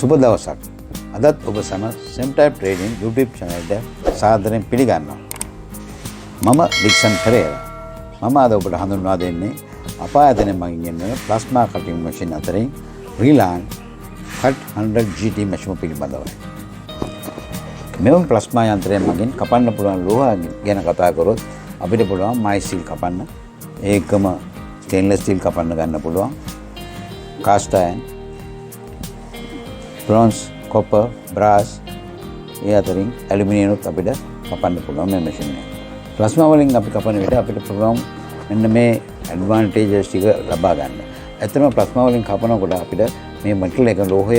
සුබ දවසක්. අදත් ඔබ සම same type trading YouTube channel එකට සාදරයෙන් පිළිගන්නවා. මම ඩික්සන් පෙරේරා. මම අද ඔබට හඳුන්වා දෙන්නේ අපායතනෙන් මගින් ගෙන්වන ප්ලාස්මා කටින් මැෂින් අතරින් Riland CUT 100 GT මැෂින පිළිබඳවයි. මෙවැනි ප්ලාස්මා යන්ත්‍රයෙන් මගින් කපන්න පුළුවන් ලෝහ ගැන කතා කරොත් අපිට පුළුවන් මයි ස්ටීල් කපන්න, ඒකම ස්ටේන්ලස් ස්ටීල් කපන්න ගන්න පුළුවන්, cast iron, bronze, copper, brass, ඒ අතරින් aluminium උත් අපිට කපන්න පුළුවන් මේ මැෂින් එක. ප්ලාස්මා වලින් අපි කපන විට අපිට පුළුවන් මෙන්න මේ ඇඩ්වාන්ටේජස් ටික ලබා ගන්න. ඇත්තටම ප්ලාස්මා වලින් කපනකොට අපිට මේ මෙටල් එක ලෝහය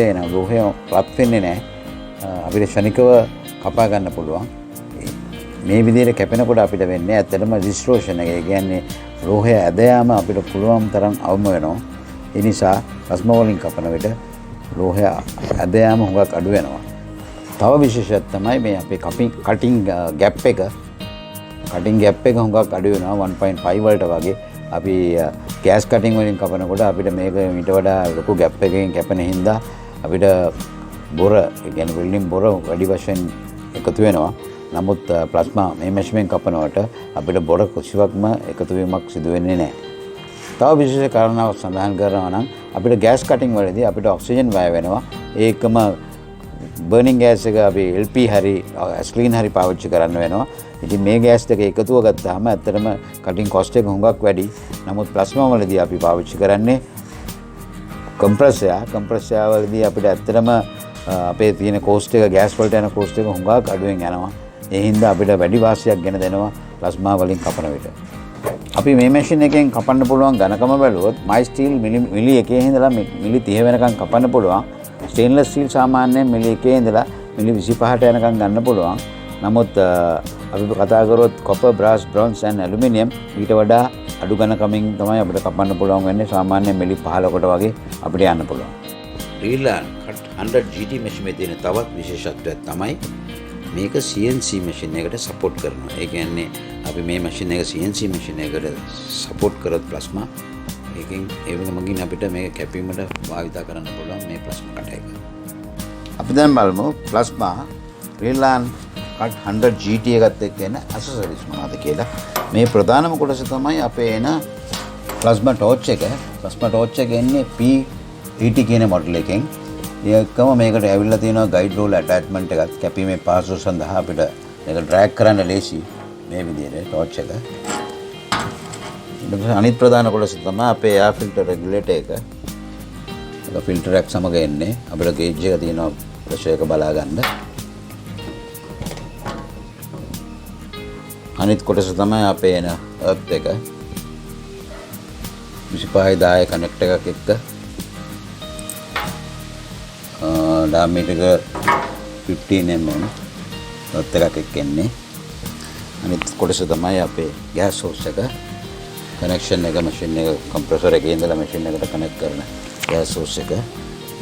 රත් වෙන්නේ නැහැ. අපිට ශනිකව කපා ගන්න පුළුවන්. මේ විදිහට කැපෙනකොට අපිට වෙන්නේ ඇත්තටම distortion එක. ඒ කියන්නේ ලෝහය ඇද යාම අපිට පුළුවන් තරම් අවම වෙනවා. ඒ නිසා ප්ලාස්මා වලින් කපන විට ලෝහය ඇද යාම හුඟක් අඩු වෙනවා. තව විශේෂයක් තමයි මේ අපේ කටින් ගැප් එක හුඟක් අඩු වෙනවා 1.5 වලට වගේ. අපි ගෑස් කටින් වලින් කපනකොට අපිට මේක ඊට වඩා ලොකු ගැප් එකකින් කැපෙන හින්දා අපිට බොර, ඒ කියන්නේ වෙල්ඩින් බොර වැඩි වශයෙන් එකතු වෙනවා. නමුත් ප්ලාස්මා මේ මැෂින් කපනකොට අපිට බොර කිසිවක්ම එකතු වීමක් සිදු වෙන්නේ නැහැ. තව විශේෂ කාරණාවක් සඳහන් කරනවා නම් අපිට ගෑස් කටින් වලදී අපිට ඔක්සිජන් වැය වෙනවා. ඒකම බර්නින් ගෑස් එක අපි LP හරි ඇස්ලීන් හරි පාවිච්චි කරන්න වෙනවා. ඉතින් මේ ගෑස් දෙක එකතුව ගත්තාම ඇත්තටම කටින් කොස්ට් එක හුඟක් වැඩි. නමුත් ප්ලාස්මා වලදී අපි පාවිච්චි කරන්නේ කම්ප්‍රෙසර් වලදී අපිට ඇත්තටම අපේ තියෙන කොස්ට් එක ගෑස් වලට යන කොස්ට් එක හුඟක් අඩුවෙන් යනවා. ඒ හින්දා අපිට වැඩි වාසියක් ගෙන දෙනවා ප්ලාස්මා වලින් කපන විට. අපි මේ මැෂින් එකෙන් කපන්න පුළුවන් ඝනකම බැලුවොත් මයි ස්ටීල් මිලි 1 ඉඳලා මිලි 30 වෙනකම් කපන්න පුළුවන්. ස්ටේන්ලස් ස්ටීල් සාමාන්‍යයෙන් මිලි 1 ඉඳලා මිලි 25ට යනකම් ගන්න පුළුවන්. නමුත් අපි කතා කරොත් copper, brass, bronze and aluminium ඊට වඩා අඩු ඝනකමින් තමයි අපිට කපන්න පුළුවන් වෙන්නේ. සාමාන්‍යයෙන් මිලි 15කට වගේ අපිට යන්න පුළුවන්. Riland CUT 100 GT මැෂින් එකේ තියෙන තවත් විශේෂත්වයක් තමයි මේක CNC මැෂින් එකට සපෝට් කරනවා. ඒ කියන්නේ අපි මේ මැෂින් එක CNC මැෂින් එකකට සපෝට් කරොත් ප්ලාස්මා ඒකෙන් ඒ වගේම අපිට මේක කැපීමට භාවිත කරන්න පුළුවන් මේ ප්ලාස්මා කට් එක. අපි දැන් බලමු ප්ලාස්මා Riland CUT 100 GT එකත් එක්ක එන ඇසසරිස් මොනවද කියලා. මේ ප්‍රධානම කොටස තමයි අපේ එන ප්ලාස්මා ටෝච් එක. ප්ලාස්මා ටෝච් එක එන්නේ P80 කියන මොඩල් එකෙන්. ඒකම මේකට ඇවිල්ලා තියෙනවා ගයිඩ් රෝල් ඇටැච්මන්ට් එකක්. කැපීමේ පහසුව සඳහා අපිට මේක ඩ්‍රැග් කරන්න ලේසි මේ විදිහට ටෝච් එක. අනිත් ප්‍රධාන කොටස තමයි අපේ එයාර් ෆිල්ටර් රෙගුලේටර් එක. ඒක ෆිල්ටර් එකක් සමග එන්නේ. අපිට ගේජ් එක තියෙනවා ප්‍රෙෂර් එක බලා ගන්න. අනිත් කොටස තමයි අපේ එන අර්ත් එක. 25,000 කනෙක්ටර් එකක් එක්ක diameter 15 mm අර්ත් එකක් එක්ක එන්නේ. අනිත් කොටස තමයි අපේ ගෑස් සෝස් එක. කනෙක්ෂන් එක මැෂින් එක කම්ප්‍රෙසර් එකේ ඉඳලා මැෂින් එකට කනෙක්ට් කරන ගෑස් සෝස් එක.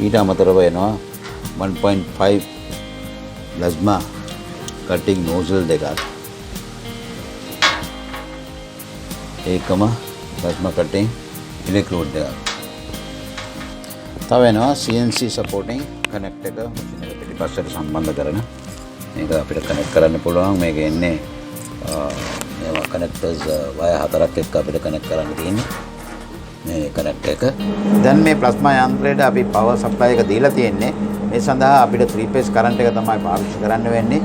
ඊට අමතරව එනවා 1.5 ප්ලාස්මා කටින් නෝසල් දෙකක්. ඒකම ප්ලාස්මා කටින් ඉලෙක්ට්‍රෝඩ් දෙකක්. තව එනවා CNC සපෝටින් කනෙක්ට් එක මැෂින් එක පිටිපස්සට සම්බන්ධ කරන. මේක අපිට කනෙක්ට් කරන්න පුළුවන්. මේක එන්නේ මේවා කනෙක්ටර්ස් වයර් 4ක් එක්ක අපිට කනෙක්ට් කරන්න තියෙන්නේ මේ කනෙක්ටර් එක. දැන් මේ ප්ලාස්මා යන්ත්‍රයට අපි පවර් සප්ලයි එක දීලා තියෙන්නේ. මේ සඳහා අපිට 3 phase කරන්ට් එක තමයි පාවිච්චි කරන්න වෙන්නේ.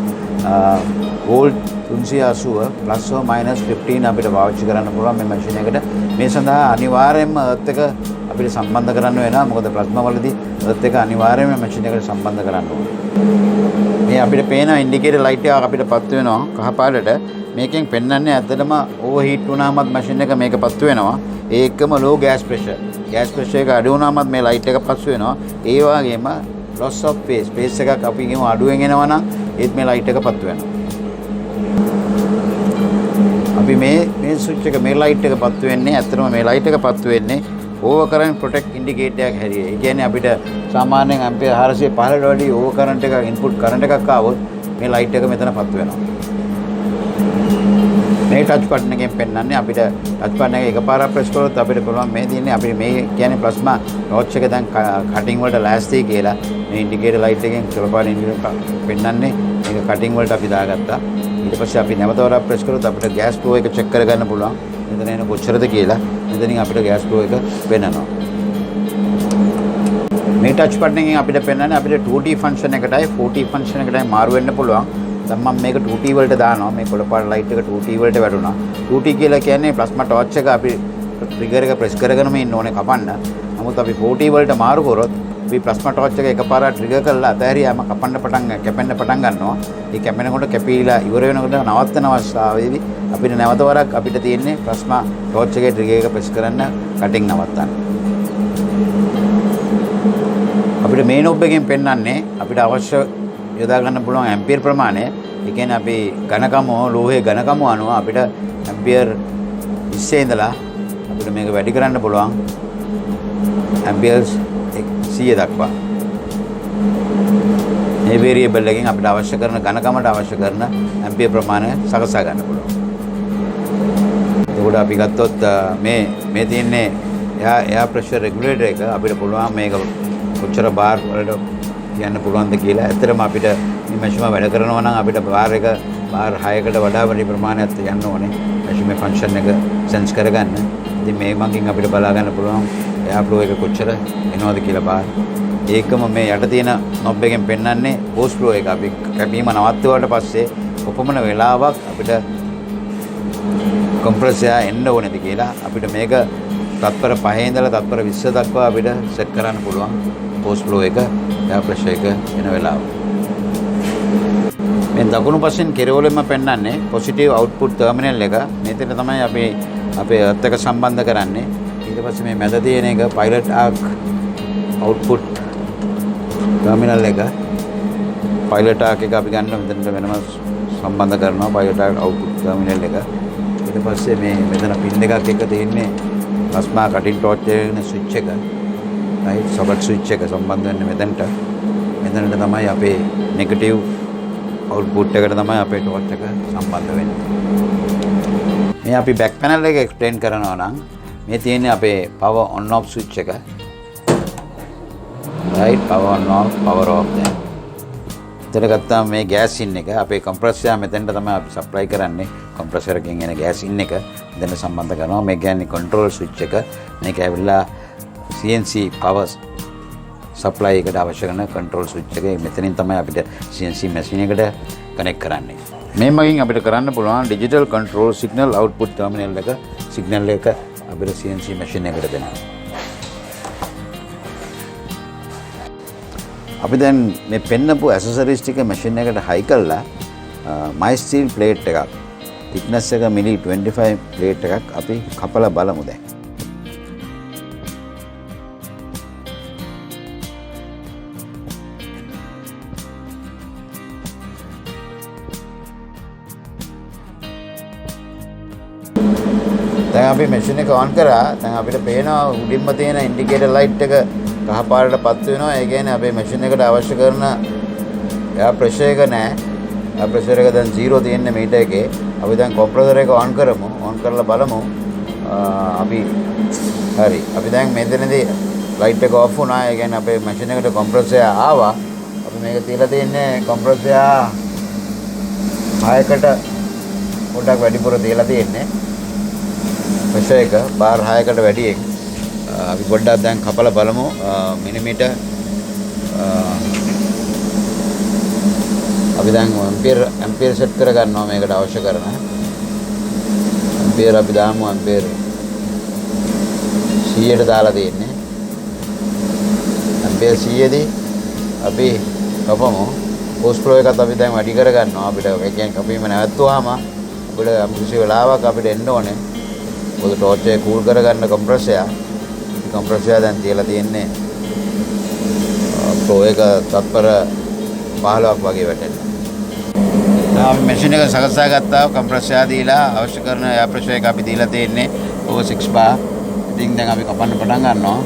වෝල්ට් 380 ප්ලස් or මයිනස් 15 අපිට පාවිච්චි කරන්න පුළුවන් මේ මැෂින් එකට. මේ සඳහා අනිවාර්යයෙන්ම අර්ත් එක අපිට සම්බන්ධ කරන්න වෙනවා. මොකද ප්ලාස්මා වලදී අර්ත් එක අනිවාර්යයෙන්ම මැෂින් එකට සම්බන්ධ කරන්න ඕනේ. මේ අපිට පේන ඉන්ඩිකේටර් ලයිට් එකක් අපිට පත්තු වෙනවා කහ පාටට. මේකෙන් පෙන්වන්නේ ඇත්තටම ඕවර්හීට් වුණාමත් මැෂින් එක මේක පත්තු වෙනවා. ඒකම ලෝ ගෑස් ප්‍රෙෂර්. ගෑස් ප්‍රෙෂර් එක අඩු වුණාමත් මේ ලයිට් එක පත්තු වෙනවා. ඒ වගේම loss of phase එකක් අපි කියමු අඩුවෙන් එනවා නම් ඒත් මේ ලයිට් එක පත්තු වෙනවා. අපි මේ ස්විච් එක මේ ලයිට් එක පත්තු වෙන්නේ ඇත්තටම මේ ලයිට් එක පත්තු වෙන්නේ ඕවර් කරන්ට් ප්‍රොටෙක්ට් ඉන්ඩිකේටර් එකක් හැටියට. ඒ කියන්නේ අපිට සාමාන්‍යයෙන් ඇම්පියර් 415ට වඩා ඕවර් කරන්ට් එකක් ඉන්පුට් කරන්ට් එකක් ආවොත් මේ ලයිට් එක මෙතන පත්තු වෙනවා. මේ ටච් බටන් එකෙන් පෙන්වන්නේ අපිට ටච් බටන් එක එකපාරක් ප්‍රෙස් කරොත් අපිට පුළුවන් මේ තියෙන්නේ අපිට මේ කියන්නේ ප්ලාස්මා ටෝච් එක දැන් කටින් වලට ලෑස්තියි කියලා මේ ඉන්ඩිකේටර් ලයිට් එකෙන් සුලපාට ඉන්ඩිකේටර් පෙන්වන්නේ මේක කටින් වලට අපි දාගත්තා. ඊට පස්සේ අපි නැවත වරක් ප්‍රෙස් කරොත් අපිට ගෑස් ෆ්ලෝ එක චෙක් කරගන්න පුළුවන්. මෙතන එන කොච්චරද කියලා. මෙතනින් අපිට ගෑස් ෆ්ලෝ එක පෙන්වනවා. මේ ටච් බටන් එකෙන් අපිට පෙන්වන්නේ අපිට 2T ෆන්ක්ෂන් එකටයි 4T ෆන්ක්ෂන් එකටයි මාරු වෙන්න පුළුවන්. දැන් මම මේක 2T වලට දානවා. මේ කොළපාට ලයිට් එක 2T වලට වැටුණා. 2T කියලා කියන්නේ ප්ලාස්මා ටෝච් එක අපි ට්‍රිගර් එක ප්‍රෙස් කරගෙනම ඉන්න ඕනේ කපන්න. නමුත් අපි 4T වලට මාරු කරොත් අපි ප්ලාස්මා ටෝච් එක එකපාරට ට්‍රිගර් කරලා අතහැරියාම කැපෙන්න පටන් ගන්නවා. ඒ කැපෙනකොට කැපීලා ඉවර වෙනකොට නවත්තන අවස්ථාවේදී අපිට නැවත වරක් අපිට තියෙන්නේ ප්ලාස්මා ටෝච් එකේ ට්‍රිගර් එක ප්‍රෙස් කරන්න කටින් නවත්තන්න. අපිට මේ නොබ් එකෙන් පෙන්වන්නේ අපිට අවශ්‍ය යොදා ගන්න පුළුවන් ඇම්පියර් ප්‍රමාණය. ඒ කියන්නේ අපි ඝනකම ලෝහයේ ඝනකම අනුව අපිට ඇම්පියර් 20 ඉඳලා අපිට මේක වැඩි කරන්න පුළුවන් ඇම්පියර්ස් 100 දක්වා. මේ වේරියබල් එකෙන් අපිට අවශ්‍ය කරන ඝනකමට අවශ්‍ය කරන ඇම්පියර් ප්‍රමාණය සකසා ගන්න පුළුවන්. එතකොට අපි ගත්තොත් මේ තියෙන්නේ එයා ප්‍රෙෂර් රෙගුලේටර් එක අපිට පුළුවන් මේක කොච්චර බාර් වලට කියන්න පුළුවන්ද කියලා. ඇත්තටම අපිට මේ මැෂිම වැඩ කරනවා නම් අපිට බාර් 6කට වඩා වැඩි ප්‍රමාණයක් යන්න ඕනේ මැෂිමේ ෆන්ක්ෂන් එක සෙන්ස් කරගන්න. ඉතින් මේ මගින් අපිට බලා ගන්න පුළුවන් එයා ෆ්ලෝ එක කොච්චර එනවද කියලා බාර්. ඒකම මේ යට තියෙන නොබ් එකෙන් පෙන්වන්නේ පෝස්ට් ෆ්ලෝ එක. අපි කැපීම නවත්වුවාට පස්සේ කොපමණ වෙලාවක් අපිට කම්ප්‍රෙසර් එන්න ඕනේද කියලා අපිට මේක තත්පර 5 ඉඳලා තත්පර 20 දක්වා අපිට සෙට් කරන්න පුළුවන් පෝස්ට් ෆ්ලෝ එක එයා ප්‍රෙෂර් එක එන වෙලාව. මේ දකුණු පස්සෙන් කෙරවලෙම පෙන්වන්නේ පොසිටිව් අවුට්පුට් ටර්මිනල් එක. මෙතන තමයි අපි අපේ අර්ත් එක සම්බන්ධ කරන්නේ. ඊට පස්සේ මේ මැද තියෙන එක පයිලට් ආක් අවුට්පුට් ටර්මිනල් එක. පයිලට් ආක් එක අපි ගන්න මෙතනට වෙනම සම්බන්ධ කරනවා පයිලට් ආක් අවුට්පුට් ටර්මිනල් එක. ඊට පස්සේ මේ මෙතන පින් දෙකක් එක තියෙන්නේ ප්ලාස්මා කටින් ටෝච් එකේ ස්විච් එක. රයිට් සොකට් ස්විච් එක සම්බන්ධ වෙන්නේ මෙතනට. මෙතනට තමයි අපේ නෙගටිව් අවුට්පුට් එකට තමයි අපේ ටෝච් එක සම්බන්ධ වෙන්නේ. මේ අපි බෑක් පැනල් එක එක්ස්ප්ලেইন කරනවා නම් මේ තියෙන්නේ අපේ පවර් ඔන් ඔෆ් ස්විච් එක. Right power on off power off දැන්. එතන ගත්තාම මේ ගෑස් ඉන් එක අපේ කම්ප්‍රෙසර් මෙතෙන්ට තමයි අපි සප්ලයි කරන්නේ. කම්ප්‍රෙසර් එකෙන් එන ගෑස් ඉන් එක මෙතන සම්බන්ධ කරනවා. මේ කියන්නේ කන්ට්‍රෝල් ස්විච් එක. මේක ඇවිල්ලා CNC power supply එකට අවශ්‍ය කරන control switch එක. මෙතනින් තමයි අපිට CNC machine එකට connect කරන්නේ. මේ මගින් අපිට කරන්න පුළුවන් digital control signal output terminal එක signal එක අපිට CNC machine එකට දෙනවා. අපි දැන් මේ පෙන්නපු accessories ටික machine එකට high කරලා my steel plate එකක් thickness එක milli 25 plate එකක් අපි කපලා බලමු දැන්. දැන් අපි මැෂින් එක ඔන් කරා. දැන් අපිට පේනවා උඩින්ම තියෙන ඉන්ඩිකේටර් ලයිට් එක කහ පාටටපත් වෙනවා. ඒ කියන්නේ අපේ මැෂින් එකට අවශ්‍ය කරන එයා ප්‍රෙෂර් එක නැහැ. එයා ප්‍රෙෂර් එක දැන් 0 තියෙන්නේ මීටර් එකේ. අපි දැන් කොම්ප්‍රෙසර් එක ඔන් කරමු. ඔන් කරලා බලමු. අපි හරි. අපි දැන් මෙතනදී ලයිට් එක ඔෆ් වුණා. ඒ කියන්නේ අපේ මැෂින් එකට කොම්ප්‍රෙසර් ආවා. අපි මේක තියලා තියෙන්නේ කොම්ප්‍රෙසර් 6කට පොඩ්ඩක් වැඩිපුර තියලා තියෙන්නේ. ප්‍රෙෂර් එක බාර් 6කට වැඩි එක. අපි පොඩ්ඩක් දැන් කපලා බලමු මිලිමීටර්. අපි දැන් ඇම්පියර් සෙට් කර ගන්නවා මේකට අවශ්‍ය කරන. ඇම්පියර් අපි දාමු ඇම්පියර් 100ට දාලා තියෙන්නේ. ඇම්පියර් 100 දී අපි කපමු. පෝස්ට් ෆ්ලෝ එකත් අපි දැන් වැඩි කර ගන්නවා. අපිට ඒ කියන්නේ කපීම නැවතුවාම අපිට කිසි වෙලාවක අපිට එන්න ඕනේ. මොකද ටෝච් එක කූල් කරගන්න කම්ප්‍රෙසර් දැන් තියලා තියෙන්නේ ෆ්ලෝ එක තත්පර 15ක් වගේ වැටෙනවා. දැන් අපි මැෂින් එක සකසා ගත්තා. කම්ප්‍රෙසර් දීලා අවශ්‍ය කරන එයා ප්‍රෙෂර් එක අපි දීලා තියෙන්නේ over 6 bar. ඉතින් දැන් අපි කපන්න පටන් ගන්නවා.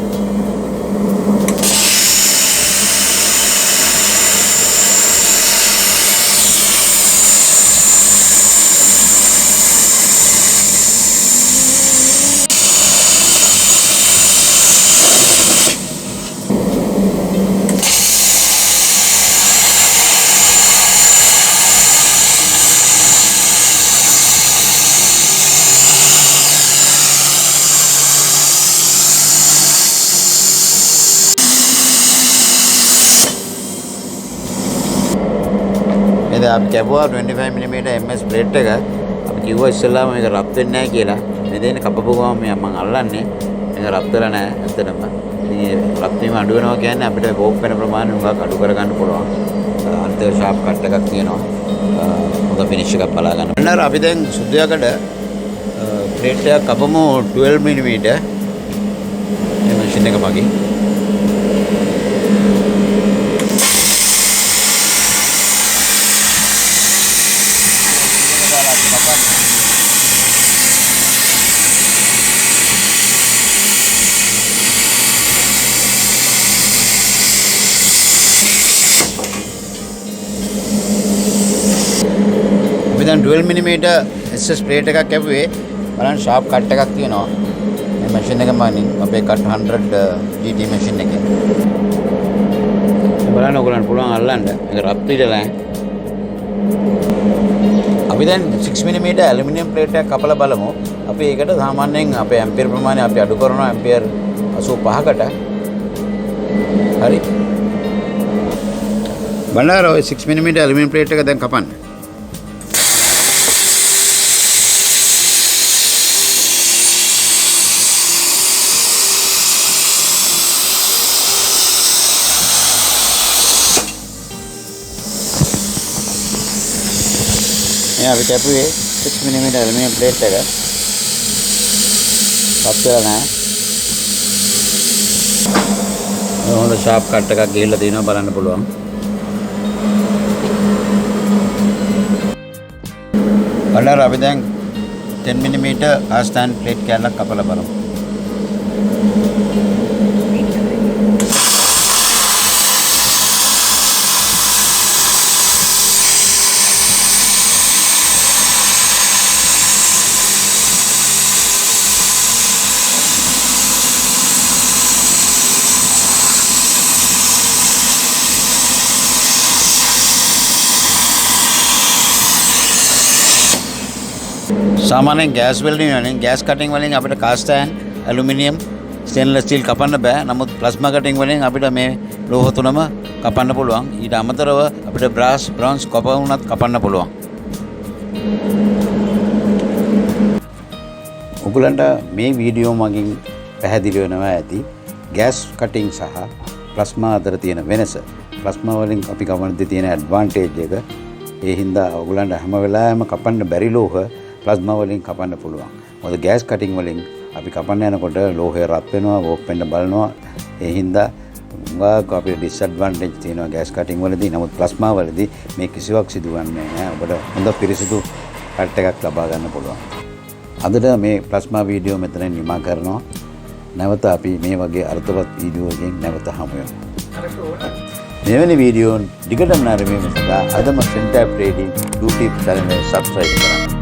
මේක අපි කැපුවා 25 mm MS ප්ලේට් එක. අපි කිව්වා ඉස්සෙල්ලාම මේක රත් වෙන්නේ නැහැ කියලා. මේ දෙන්නේ කපපු ගමන් මම අල්ලන්නේ. මේක රත් වෙලා නැහැ ඇත්තටම. ඉතින් රත් වීම අඩු වෙනවා කියන්නේ අපිට වෝක් වෙන ප්‍රමාණය උඟක් අඩු කරගන්න පුළුවන්. අන්තිම ෂාප් කට් එකක් තියෙනවා. හොඳ ෆිනිෂ් එකක් බලා ගන්න. අන්න අපි දැන් සුද්ධයකට ප්ලේට් එකක් කපමු 12 mm. මේ මැෂින් එක මගේ. දැන් 12 mm SS ප්ලේට් එකක් කැපුවේ බලන්න ෂාප් කට් එකක් තියෙනවා මේ මැෂින් එක මනින් අපේ කට් 100 GT මැෂින් එකේ බලන්න ඔයගලන්ට පුළුවන් අල්ලන්න මේක රත් විදලා අපි දැන් 6 mm ඇලුමිනියම් ප්ලේට් එකක් කපලා බලමු අපි ඒකට සාමාන්‍යයෙන් අපේ ඇම්පියර් ප්‍රමාණය අපි අඩු කරනවා ඇම්පියර් 85කට හරි බලන්න ඔය 6 mm ඇලුමිනියම් ප්ලේට් එක දැන් කපන්න අපි කැපුවේ 6 mm ඇලුමිනියම් ප්ලේට් එක. පත්වලා නැහැ. හොඳ ෂාප් කට් එකක් ගිහිල්ලා තියෙනවා බලන්න පුළුවන්. බලන්න අපි දැන් 10 mm ආස්තන් ප්ලේට් කැල්ලක් කපලා බලමු. सामान्य गैस वेल्डिंग वलिන් गैस कटिंग වලින් අපිට කාස්ට් අයන් ඇලුමිනියම් ස්ටේන්ලස් ස්ටිල් කපන්න බෑ. නමුත් ප්ලාස්මා කටින් වලින් අපිට මේ ලෝහ තුනම කපන්න පුළුවන්. ඊට අමතරව අපිට බ්‍රාස් බ්‍රොන්ස් කොපර් උනත් කපන්න පුළුවන්. ඔයගලන්ට මේ වීඩියෝ මගින් පැහැදිලි වෙනවා ඇති ගෑස් කටින් සහ ප්ලාස්මා අතර තියෙන වෙනස. ප්ලාස්මා වලින් අපි කපන්නදී තියෙන ඇඩ්වාන්ටේජ් එක ඒ හින්දා ඔයගලන්ට හැම වෙලාවෙම කපන්න බැරි ලෝහ ප්ලාස්මා වලින් කපන්න පුළුවන්. මොකද ගෑස් කටින් වලින් අපි කපන්න යනකොට ලෝහය රත් වෙනවා, වෝක් වෙන්න බලනවා. ඒ හින්දා උගාක අපිට ඩිස්ඇඩ්වාන්ටේජ් තියෙනවා ගෑස් කටින් වලදී. නමුත් ප්ලාස්මා වලදී මේ කිසිවක් සිදුවන්නේ නැහැ. ඔබට හොඳ පිරිසිදු කට් එකක් ලබා ගන්න පුළුවන්. අදට මේ ප්ලාස්මා වීඩියෝ මෙතනින් නිමා කරනවා. නැවත අපි මේ වගේ අර්ථවත් වීඩියෝ එකකින් නැවත හමු වෙමු. මෙවැනි වීඩියෝ දිගටම නැරඹීම සඳහා අදම සෙන්ටර් ට්‍රේඩින් YouTube channel එක subscribe කරන්න.